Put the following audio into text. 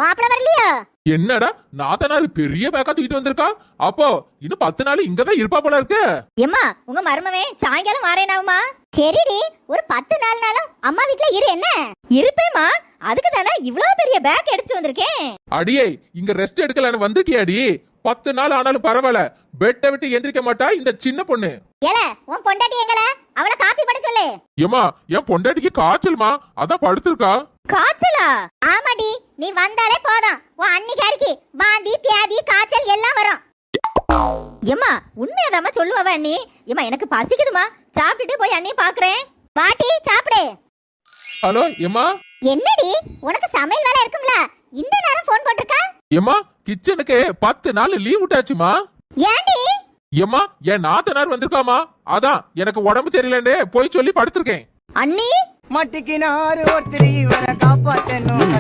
மாப்பிள வரலையா? என்னடா நாத்தனாரு பெரிய பேக்கா தூக்கிட்டு வந்திருக்கா? அப்போ இன்னும் 10 நாள் இங்கதான் இருப்பா போல இருக்கு. எம்மா உங்க மருமவே சாயங்காலம் வாரேனாவுமா? சரிடி, ஒரு 10 நாள்னாலும் அம்மா வீட்ல இரு. என்ன இருப்பேமா, அதுக்கு தானே இவ்வளவு பெரிய பேக் எடுத்து வந்திருக்கேன். அடியே இங்க ரெஸ்ட் எடுக்கலான்னு வந்திருக்கியாடி? 10 நாள் ஆனாலும் பரவாயில்ல, பெட்டை விட்டு எந்திரிக்க மாட்டா இந்த சின்ன பொண்ணு. ஏல உன் பொண்டாட்டி எங்கல? அவளை காப்பி பண்ண சொல்லு. ஏமா என் பொண்டாட்டிக்கு காய்ச்சல்மா, அதான் படுத்திருக்கா. காய்ச்சலா? ஆமாடி, நீ வந்தாலே போதும் உன் அன்னிக்காரிக்கு வாந்தி பியாதி காய்ச்சல் எல்லாம் வரும். எம்மா உண்மையாதாம்மா சொல்லுவா அண்ணி. எம்மா எனக்கு பசிக்குதுமா, சாப்பிட்டுட்டு போய் அண்ணியை பாக்குறேன். பாட்டி சாப்பிடு. ஹலோ ஏமா. என்னடி உனக்கு சமையல் வேலை இருக்கும்ல, இந்த நேரம் போன் போட்டிருக்கா? ஏமா கிச்சனுக்கு 10 நாள் லீவ் விட்டாச்சுமா. ஏண்டி? ஏமா என் நாத்தனார் வந்திருக்காமா, அதான் எனக்கு உடம்பு சரியில்லைன்னு போய் சொல்லி படுத்திருக்கேன். அண்ணி மட்டிக்கினாரு ஒருத்தர் இவரை காப்பாத்தணும்.